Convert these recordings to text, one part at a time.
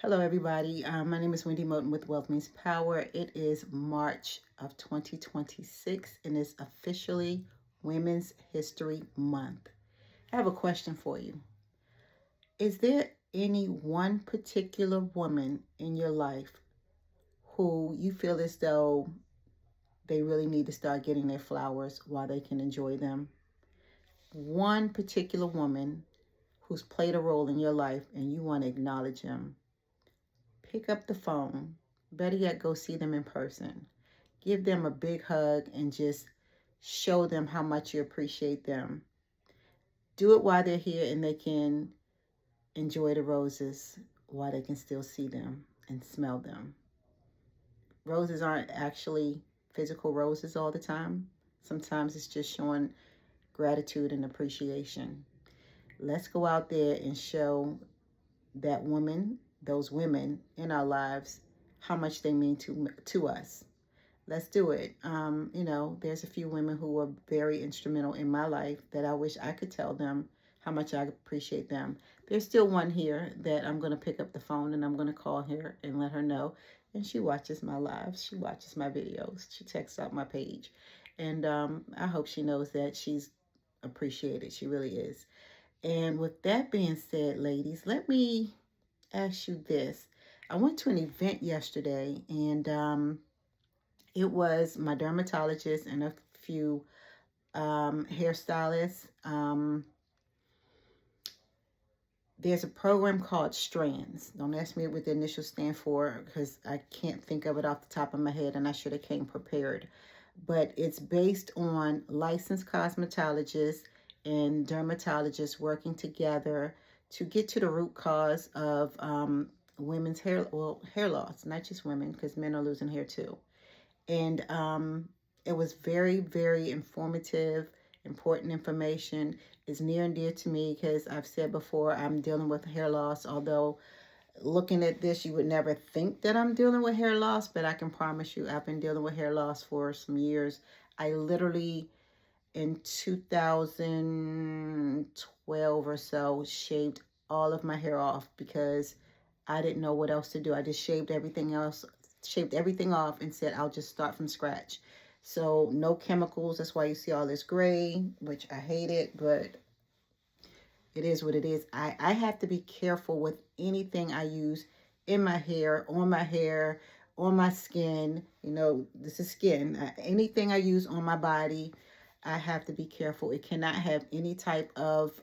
Hello, everybody. My name is Wendy Moten with Wealth Means Power. It is March of 2026 and it's officially Women's History Month. I have a question for you. Is there any one particular woman in your life who you feel as though they really need to start getting their flowers while they can enjoy them? One particular woman who's played a role in your life and you want to acknowledge them. Pick up the phone. Better yet, go see them in person. Give them a big hug and just show them how much you appreciate them. Do it while they're here and they can enjoy the roses while they can still see them and smell them. Roses aren't actually physical roses all the time. Sometimes it's just showing gratitude and appreciation. Let's go out there and show that woman, those women in our lives, how much they mean to us. Let's do it. There's a few women who were very instrumental in my life that I wish I could tell them how much I appreciate them. There's still one here that I'm going to pick up the phone and I'm going to call her and let her know. And she watches my lives. She watches my videos. She checks out my page. And I hope she knows that she's appreciated. She really is. And with that being said, ladies, let me ask you this. I went to an event yesterday and it was my dermatologist and a few hairstylists. There's a program called Strands. Don't ask me what the initials stand for because I can't think of it off the top of my head and I should have came prepared. But it's based on licensed cosmetologists and dermatologists working together to get to the root cause of women's hair loss, not just women because men are losing hair too. And it was very, very informative, important information. Is near and dear to me because I've said before I'm dealing with hair loss. Although looking at this, you would never think that I'm dealing with hair loss, but I can promise you I've been dealing with hair loss for some years. I literally, in 2012 or so, shaved all of my hair off because I didn't know what else to do. I just shaved everything off and said, I'll just start from scratch. So no chemicals. That's why you see all this gray, which I hate it, but it is what it is. I have to be careful with anything I use in my hair, on my skin. This is skin. Anything I use on my body, I have to be careful. It cannot have any type of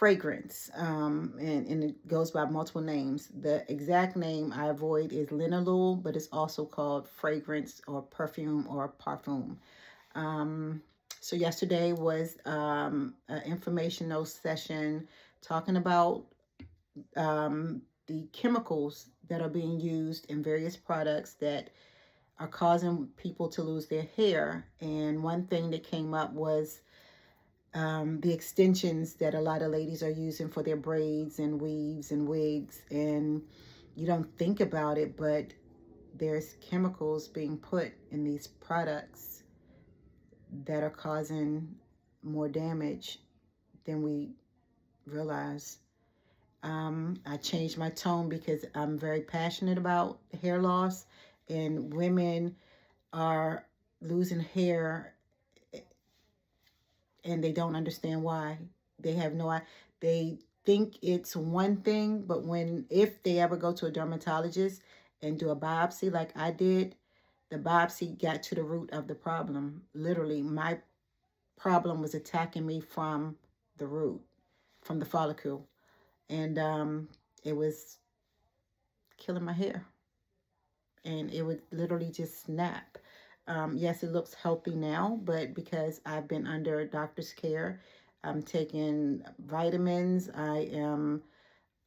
fragrance, and it goes by multiple names. The exact name I avoid is linalool, but it's also called fragrance or perfume or parfum. Um, so yesterday was an informational session talking about the chemicals that are being used in various products that are causing people to lose their hair. And one thing that came up was the extensions that a lot of ladies are using for their braids and weaves and wigs. And you don't think about it, but there's chemicals being put in these products that are causing more damage than we realize. I changed my tone because I'm very passionate about hair loss, and women are losing hair and they don't understand why. They have no, they think it's one thing, but if they ever go to a dermatologist and do a biopsy like I did, the biopsy got to the root of the problem. Literally, my problem was attacking me from the root, from the follicle. And it was killing my hair. And it would literally just snap. Yes, it looks healthy now, but because I've been under doctor's care, I'm taking vitamins. I am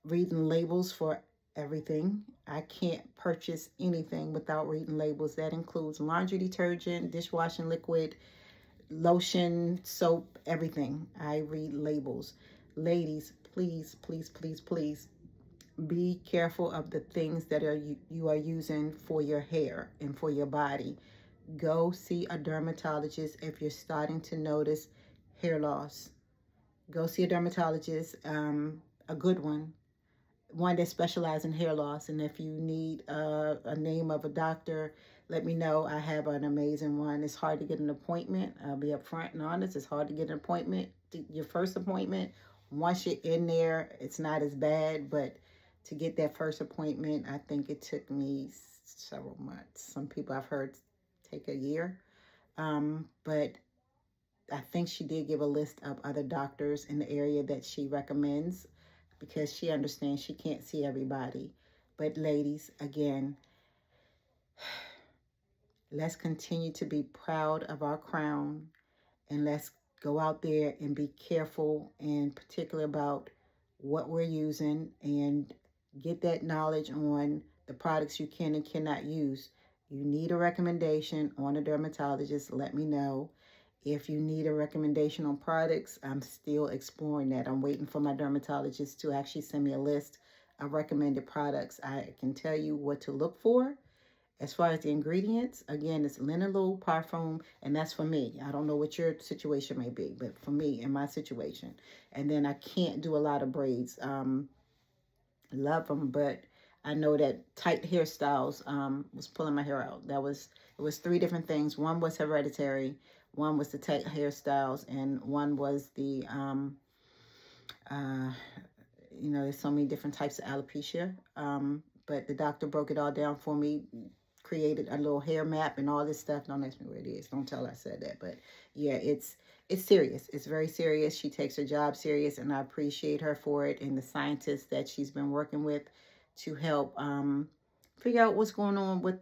reading labels for everything. I can't purchase anything without reading labels. That includes laundry detergent, dishwashing liquid, lotion, soap, everything. I read labels. Ladies, please, please, please, please be careful of the things that you are using for your hair and for your body. Go see a dermatologist if you're starting to notice hair loss. Go see a dermatologist, a good one. one that specializes in hair loss. And if you need a name of a doctor, let me know. I have an amazing one. It's hard to get an appointment. I'll be upfront and honest. It's hard to get an appointment. Your first appointment, once you're in there, it's not as bad. But to get that first appointment, I think it took me several months. Some people I've heard take a year. But I think she did give a list of other doctors in the area that she recommends, because she understands she can't see everybody. But ladies, again, let's continue to be proud of our crown, and let's go out there and be careful and particular about what we're using, and get that knowledge on the products you can and cannot use. You need a recommendation on a dermatologist, let me know. If you need a recommendation on products, I'm still exploring that. I'm waiting for my dermatologist to actually send me a list of recommended products. I can tell you what to look for. As far as the ingredients, again, it's linalool, parfum, and that's for me. I don't know what your situation may be, but for me, in my situation. And then I can't do a lot of braids. Love them, but I know that tight hairstyles was pulling my hair out. It was three different things. One was hereditary, one was the tight hairstyles, and one was the there's so many different types of alopecia. But the doctor broke it all down for me, created a little hair map and all this stuff. Don't ask me where it is. Don't tell her I said that. But yeah, it's serious. It's very serious. She takes her job serious, and I appreciate her for it, and the scientists that she's been working with to help figure out what's going on with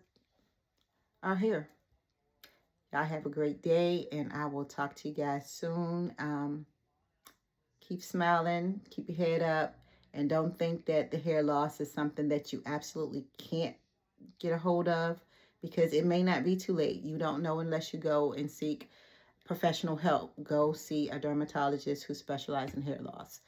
our hair. Y'all have a great day, and I will talk to you guys soon. Keep smiling, keep your head up, and don't think that the hair loss is something that you absolutely can't get a hold of, because it may not be too late. You don't know unless you go and seek professional help. Go see a dermatologist who specializes in hair loss.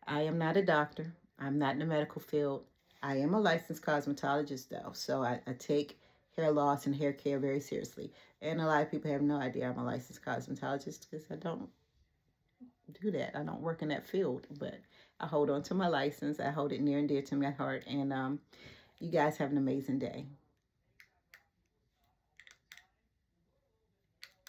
I am not a doctor. I'm not in the medical field. I am a licensed cosmetologist, though, so I take hair loss and hair care very seriously. And a lot of people have no idea I'm a licensed cosmetologist, because I don't do that. I don't work in that field, but I hold on to my license. I hold it near and dear to my heart. And you guys have an amazing day.